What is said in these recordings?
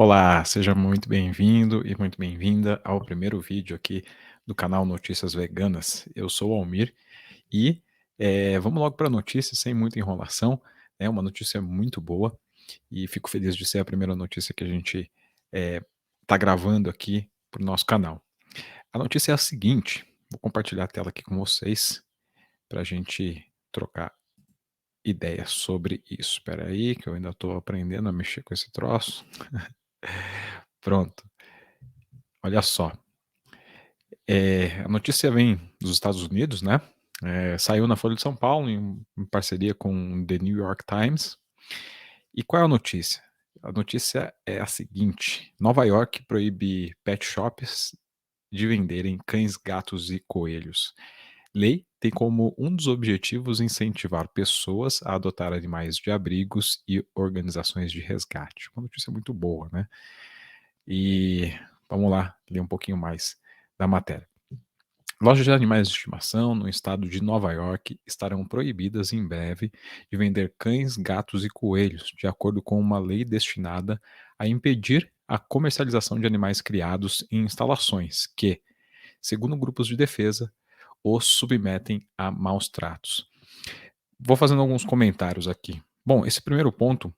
Olá, seja muito bem-vindo e muito bem-vinda ao primeiro vídeo aqui do canal Notícias Veganas. Eu sou o Almir e vamos logo para a notícia sem muita enrolação. É uma notícia muito boa e fico feliz de ser a primeira notícia que a gente está gravando aqui para o nosso canal. A notícia é a seguinte: vou compartilhar a tela aqui com vocês para a gente trocar ideias sobre isso. Espera aí, que eu ainda estou aprendendo a mexer com esse troço. Pronto, olha só. A notícia vem dos Estados Unidos, né? Saiu na Folha de São Paulo em parceria com The New York Times. E qual é a notícia? A notícia é a seguinte: Nova York proíbe pet shops de venderem cães, gatos e coelhos. Lei tem como um dos objetivos incentivar pessoas a adotar animais de abrigos e organizações de resgate. Uma notícia muito boa, né? E vamos lá ler um pouquinho mais da matéria. Lojas de animais de estimação no estado de Nova York estarão proibidas em breve de vender cães, gatos e coelhos, de acordo com uma lei destinada a impedir a comercialização de animais criados em instalações que, segundo grupos de defesa, os submetem a maus tratos. Vou fazendo alguns comentários aqui. Bom, esse primeiro ponto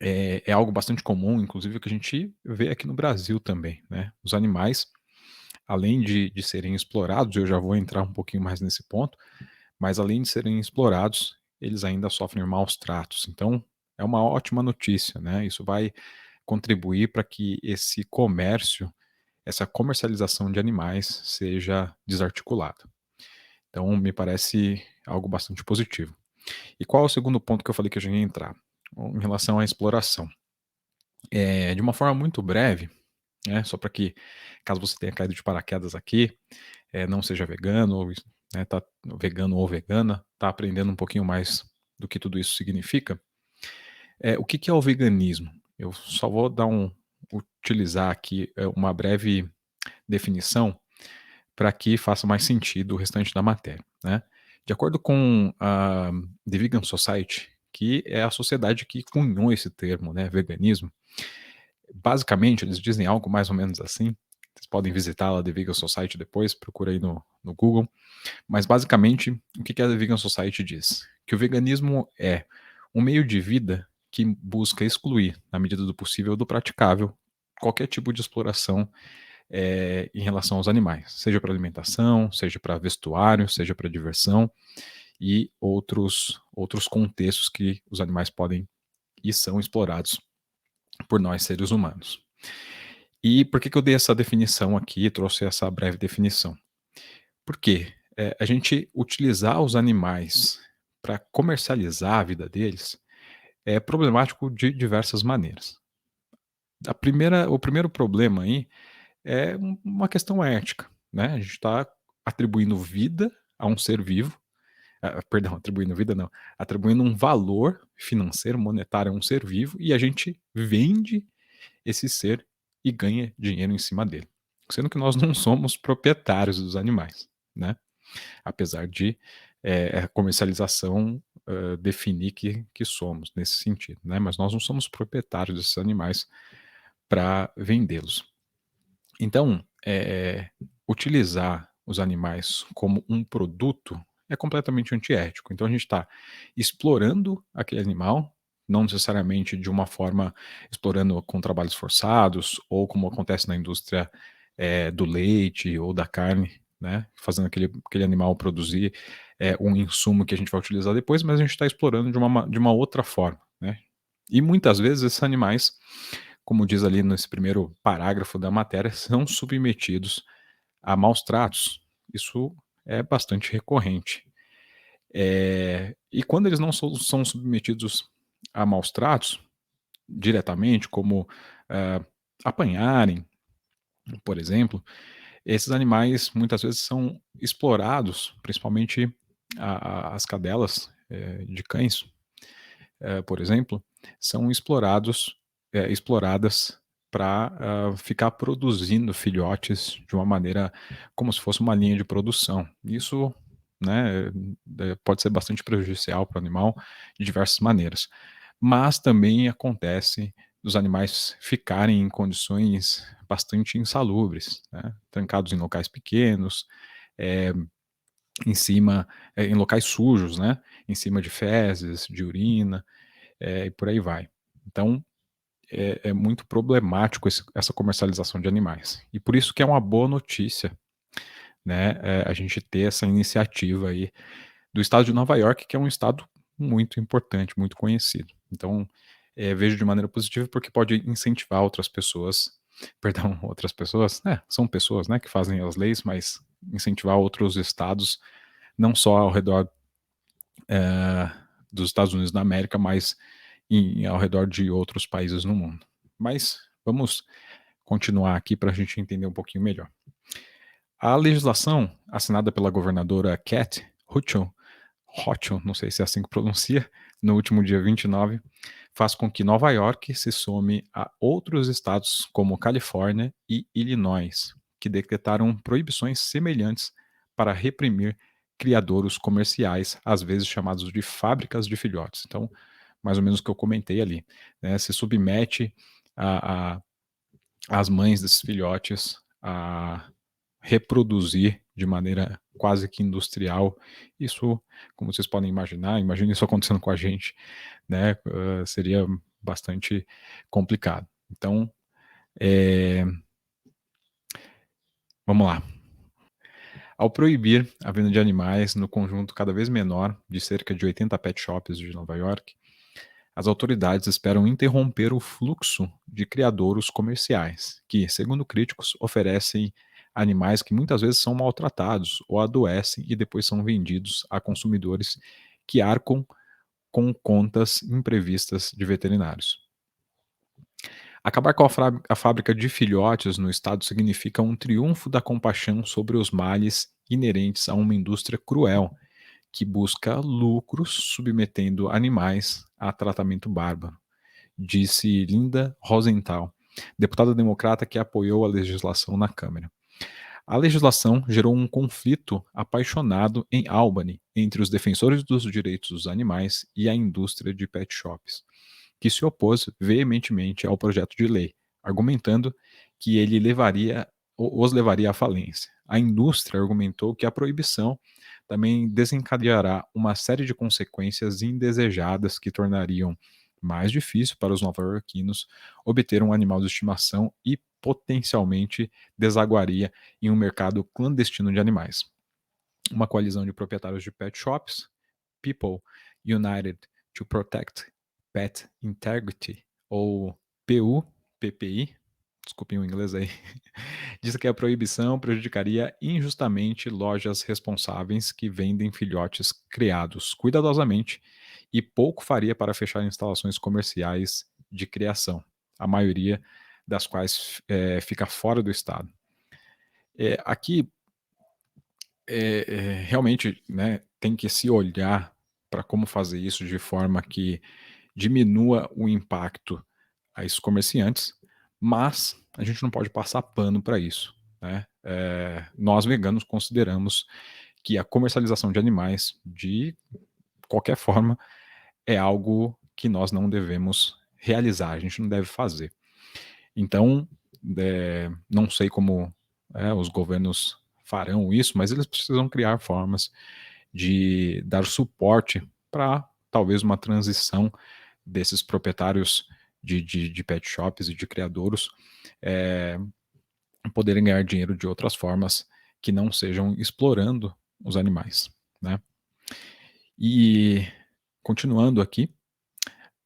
é algo bastante comum, inclusive que a gente vê aqui no Brasil também, né? Os animais, além de serem explorados, eu já vou entrar um pouquinho mais nesse ponto, mas além de serem explorados, eles ainda sofrem maus tratos. Então, é uma ótima notícia, né? Isso vai contribuir para que esse comércio, essa comercialização de animais seja desarticulada. Então, me parece algo bastante positivo. E qual é o segundo ponto que eu falei que a gente ia entrar? Em relação à exploração. De uma forma muito breve, né, só para que, caso você tenha caído de paraquedas aqui, não seja vegano, ou, né, tá vegano ou vegana, tá aprendendo um pouquinho mais do que tudo isso significa. O que que é o veganismo? Eu só vou utilizar aqui uma breve definição para que faça mais sentido o restante da matéria, né? De acordo com a The Vegan Society, que é a sociedade que cunhou esse termo, né, veganismo, basicamente eles dizem algo mais ou menos assim. Vocês podem visitar lá The Vegan Society depois, procura aí no Google. Mas basicamente, o que a Vegan Society diz? Que o veganismo é um meio de vida que busca excluir, na medida do possível, do praticável, qualquer tipo de exploração em relação aos animais, seja para alimentação, seja para vestuário, seja para diversão e outros contextos que os animais podem e são explorados por nós seres humanos. E por que eu dei essa definição aqui, trouxe essa breve definição? Porque a gente utilizar os animais para comercializar a vida deles é problemático de diversas maneiras. O primeiro problema aí é uma questão ética, né? A gente está atribuindo vida a um ser vivo, perdão, atribuindo vida não, atribuindo um valor financeiro, monetário a um ser vivo e a gente vende esse ser e ganha dinheiro em cima dele. Sendo que nós não somos proprietários dos animais, né? Apesar de a comercialização definir que somos nesse sentido, né? Mas nós não somos proprietários desses animais para vendê-los. Então, utilizar os animais como um produto é completamente antiético. Então a gente está explorando aquele animal, não necessariamente de uma forma explorando com trabalhos forçados, ou como acontece na indústria do leite ou da carne, né? Fazendo aquele animal produzir um insumo que a gente vai utilizar depois, mas a gente está explorando de uma outra forma, né? E muitas vezes esses animais, como diz ali nesse primeiro parágrafo da matéria, são submetidos a maus tratos. Isso é bastante recorrente. E quando eles não são submetidos a maus tratos, diretamente, como apanharem, por exemplo, esses animais muitas vezes são explorados, principalmente as cadelas de cães, por exemplo, são exploradas para ficar produzindo filhotes de uma maneira como se fosse uma linha de produção. Isso, né, pode ser bastante prejudicial para o animal de diversas maneiras. Mas também acontece dos animais ficarem em condições bastante insalubres, né, trancados em locais pequenos, eh, em cima em locais sujos, né, em cima de fezes, de urina, e por aí vai. Então, é muito problemático essa comercialização de animais. E por isso que é uma boa notícia, né, a gente ter essa iniciativa aí do estado de Nova York, que é um estado muito importante, muito conhecido. Então, vejo de maneira positiva, porque pode incentivar outras pessoas, perdão, outras pessoas, são pessoas, né, que fazem as leis, mas incentivar outros estados, não só ao redor eh, dos Estados Unidos da América, mas ao redor de outros países no mundo. Mas vamos continuar aqui para a gente entender um pouquinho melhor. A legislação assinada pela governadora Kat Hochul, não sei se é assim que pronuncia, no último dia 29, faz com que Nova York se some a outros estados como Califórnia e Illinois, que decretaram proibições semelhantes para reprimir criadouros comerciais, às vezes chamados de fábricas de filhotes. Então, mais ou menos o que eu comentei ali, né? Se submete a, a, as mães desses filhotes a reproduzir de maneira quase que industrial. Isso, como vocês podem imaginar, imagine isso acontecendo com a gente, né? Seria bastante complicado. Então, é, vamos lá. Ao proibir a venda de animais no conjunto cada vez menor de cerca de 80 pet shops de Nova York, as autoridades esperam interromper o fluxo de criadouros comerciais, que, segundo críticos, oferecem animais que muitas vezes são maltratados ou adoecem e depois são vendidos a consumidores que arcam com contas imprevistas de veterinários. Acabar com a fábrica de filhotes no estado significa um triunfo da compaixão sobre os males inerentes a uma indústria cruel que busca lucros submetendo animais a tratamento bárbaro, disse Linda Rosenthal, deputada democrata que apoiou a legislação na Câmara. A legislação gerou um conflito apaixonado em Albany entre os defensores dos direitos dos animais e a indústria de pet shops, que se opôs veementemente ao projeto de lei, argumentando que ele os levaria à falência. A indústria argumentou que a proibição também desencadeará uma série de consequências indesejadas que tornariam mais difícil para os nova-iorquinos obter um animal de estimação e potencialmente desaguaria em um mercado clandestino de animais. Uma coalizão de proprietários de pet shops, People United to Protect Pet Integrity, ou PUPPI, desculpem o inglês aí, diz que a proibição prejudicaria injustamente lojas responsáveis que vendem filhotes criados cuidadosamente e pouco faria para fechar instalações comerciais de criação, a maioria das quais fica fora do estado. Aqui realmente, né, tem que se olhar para como fazer isso de forma que diminua o impacto a esses comerciantes, mas a gente não pode passar pano para isso, né? Nós veganos consideramos que a comercialização de animais, de qualquer forma, é algo que nós não devemos realizar, a gente não deve fazer. Então, não sei como os governos farão isso, mas eles precisam criar formas de dar suporte para talvez uma transição desses proprietários de pet shops e de criadouros é, poderem ganhar dinheiro de outras formas que não sejam explorando os animais, né? E continuando aqui,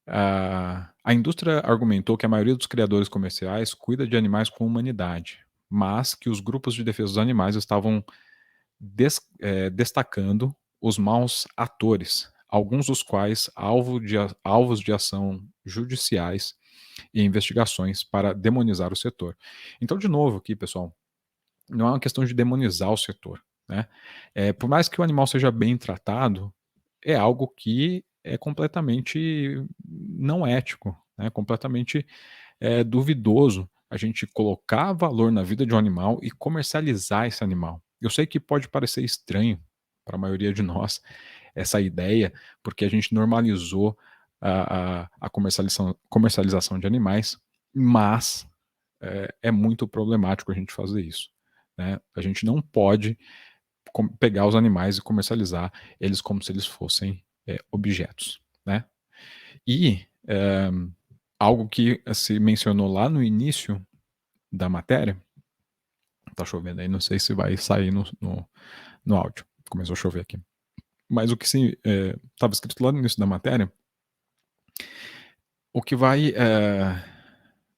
a indústria argumentou que a maioria dos criadores comerciais cuida de animais com humanidade, mas que os grupos de defesa dos animais estavam destacando os maus atores, alguns dos quais alvos de ação judiciais e investigações para demonizar o setor. Então, de novo aqui, pessoal, não é uma questão de demonizar o setor, né? Por mais que o animal seja bem tratado, é algo que é completamente não ético, né? Completamente duvidoso a gente colocar valor na vida de um animal e comercializar esse animal. Eu sei que pode parecer estranho para a maioria de nós essa ideia, porque a gente normalizou a comercialização de animais, mas é muito problemático a gente fazer isso, né? A gente não pode pegar os animais e comercializar eles como se eles fossem objetos, né? E algo que se mencionou lá no início da matéria, tá chovendo aí, não sei se vai sair no áudio, começou a chover aqui. Mas o que estava escrito lá no início da matéria, o que vai.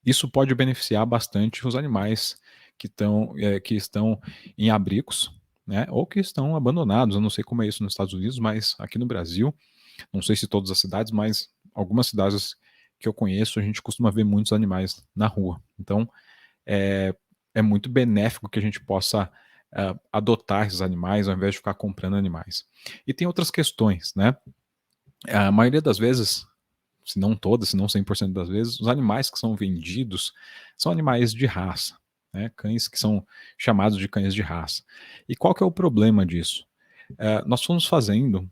Isso pode beneficiar bastante os animais que estão em abrigos, né? Ou que estão abandonados. Eu não sei como é isso nos Estados Unidos, mas aqui no Brasil, não sei se todas as cidades, mas algumas cidades que eu conheço, a gente costuma ver muitos animais na rua. Então, é, é muito benéfico que a gente possa adotar esses animais ao invés de ficar comprando animais. E tem outras questões, né? A maioria das vezes, se não todas, se não 100% das vezes, os animais que são vendidos são animais de raça, né? Cães que são chamados de cães de raça. E qual que é o problema disso? Nós fomos fazendo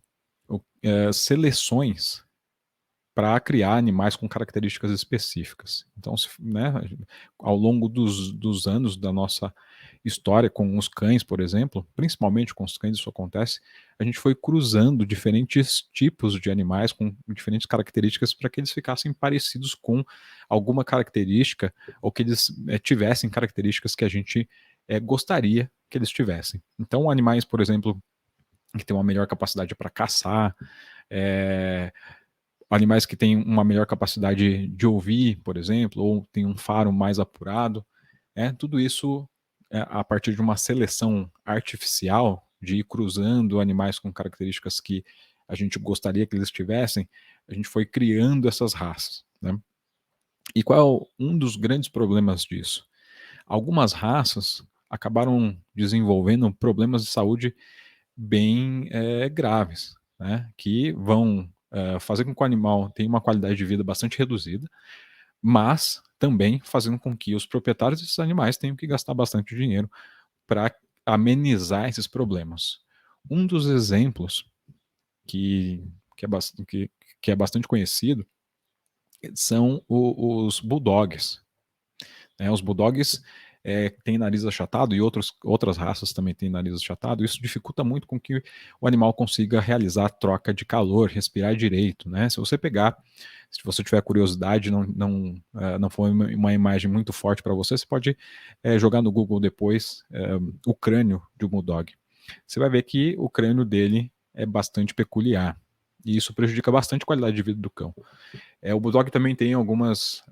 seleções para criar animais com características específicas. Então, né, ao longo dos anos da nossa história com os cães, por exemplo, principalmente com os cães isso acontece, a gente foi cruzando diferentes tipos de animais com diferentes características para que eles ficassem parecidos com alguma característica ou que eles tivessem características que a gente gostaria que eles tivessem. Então, animais, por exemplo, que têm uma melhor capacidade para caçar, é, animais que têm uma melhor capacidade de ouvir, por exemplo, ou tem um faro mais apurado, tudo isso a partir de uma seleção artificial, de ir cruzando animais com características que a gente gostaria que eles tivessem, a gente foi criando essas raças, né? E qual é um dos grandes problemas disso? Algumas raças acabaram desenvolvendo problemas de saúde bem graves, né? Que vão fazer com que o animal tenha uma qualidade de vida bastante reduzida, mas também fazendo com que os proprietários desses animais tenham que gastar bastante dinheiro para amenizar esses problemas. Um dos exemplos que, que, é, que é bastante conhecido são os bulldogs. Os bulldogs têm nariz achatado e outras raças também têm nariz achatado. Isso dificulta muito com que o animal consiga realizar a troca de calor, respirar direito, né? Se você tiver curiosidade, não for uma imagem muito forte para você, você pode jogar no Google depois o crânio de um bulldog. Você vai ver que o crânio dele é bastante peculiar. E isso prejudica bastante a qualidade de vida do cão. O bulldog também tem algumas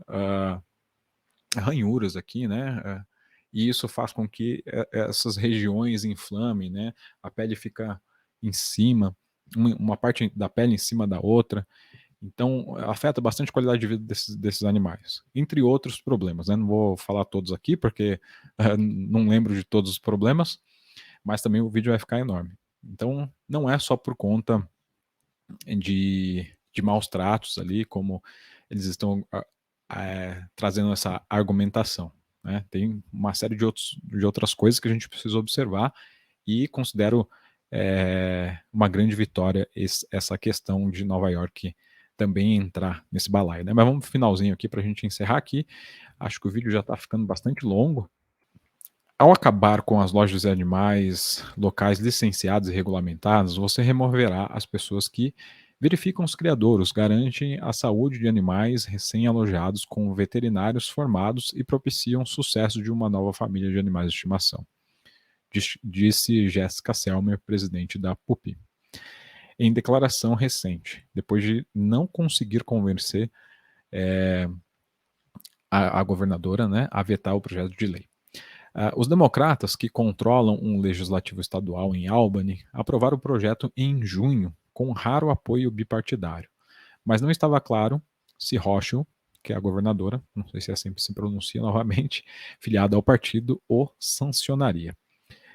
ranhuras aqui, né? E isso faz com que essas regiões inflamem, né? A pele fica em cima, uma parte da pele em cima da outra. Então, afeta bastante a qualidade de vida desses animais. Entre outros problemas, né? Não vou falar todos aqui, porque não lembro de todos os problemas, mas também o vídeo vai ficar enorme. Então, não é só por conta de maus tratos ali, como eles estão trazendo essa argumentação. Né? Tem uma série de outras coisas que a gente precisa observar e considero uma grande vitória essa questão de Nova York também entrar nesse balaio. Né? Mas vamos pro finalzinho aqui para a gente encerrar aqui. Acho que o vídeo já está ficando bastante longo. Ao acabar com as lojas de animais locais licenciadas e regulamentadas, você removerá as pessoas que verificam os criadouros, garantem a saúde de animais recém-alojados com veterinários formados e propiciam o sucesso de uma nova família de animais de estimação, disse Jessica Selmer, presidente da PUP. Em declaração recente, depois de não conseguir convencer a governadora, né, a vetar o projeto de lei. Os democratas, que controlam um legislativo estadual em Albany, aprovaram o projeto em junho, com raro apoio bipartidário. Mas não estava claro se Hochul, que é a governadora, não sei se é assim que se pronuncia novamente, filiada ao partido, o sancionaria.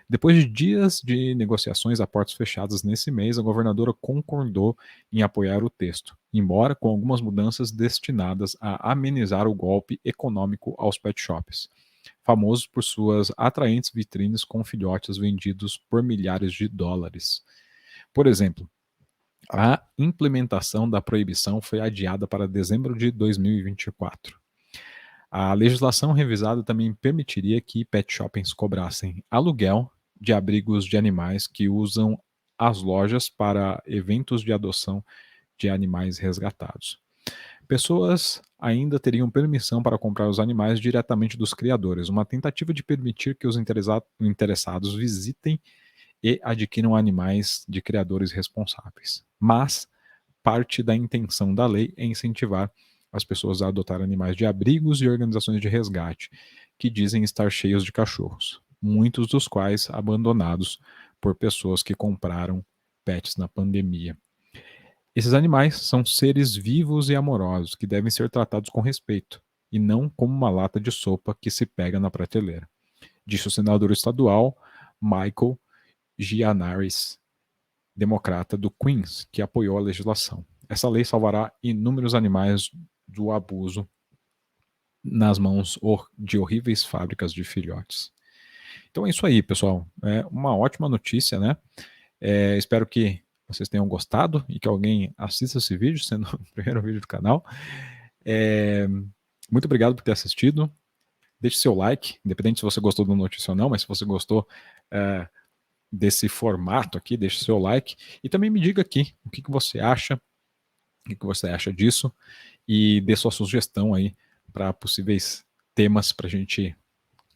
Depois de dias de negociações a portas fechadas nesse mês, a governadora concordou em apoiar o texto, embora com algumas mudanças destinadas a amenizar o golpe econômico aos pet shops, famosos por suas atraentes vitrines com filhotes vendidos por milhares de dólares. Por exemplo, A implementação da proibição foi adiada para dezembro de 2024. A legislação revisada também permitiria que pet shoppings cobrassem aluguel de abrigos de animais que usam as lojas para eventos de adoção de animais resgatados. Pessoas ainda teriam permissão para comprar os animais diretamente dos criadores, uma tentativa de permitir que os interessados visitem e adquiram animais de criadores responsáveis. Mas parte da intenção da lei é incentivar as pessoas a adotar animais de abrigos e organizações de resgate, que dizem estar cheios de cachorros, muitos dos quais abandonados por pessoas que compraram pets na pandemia. Esses animais são seres vivos e amorosos que devem ser tratados com respeito, e não como uma lata de sopa que se pega na prateleira, disse o senador estadual Michael Gianaris, democrata do Queens, que apoiou a legislação. Essa lei salvará inúmeros animais do abuso nas mãos de horríveis fábricas de filhotes. Então é isso aí, pessoal. É uma ótima notícia, né? Espero que vocês tenham gostado e que alguém assista esse vídeo, sendo o primeiro vídeo do canal. Muito obrigado por ter assistido. Deixe seu like, independente se você gostou da notícia ou não, mas se você gostou desse formato aqui, deixe seu like. E também me diga aqui o que você acha, o que você acha disso, e dê sua sugestão aí para possíveis temas para a gente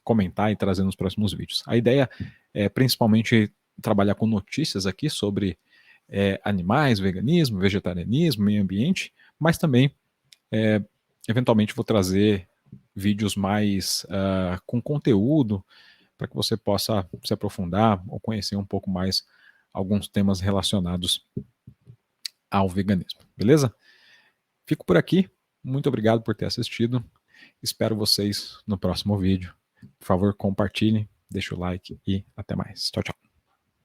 comentar e trazer nos próximos vídeos. A ideia é principalmente trabalhar com notícias aqui sobre animais, veganismo, vegetarianismo, meio ambiente, mas também eventualmente vou trazer vídeos mais com conteúdo para que você possa se aprofundar ou conhecer um pouco mais alguns temas relacionados ao veganismo, beleza? Fico por aqui, muito obrigado por ter assistido, espero vocês no próximo vídeo. Por favor, compartilhe, deixe o like e até mais. Tchau, tchau.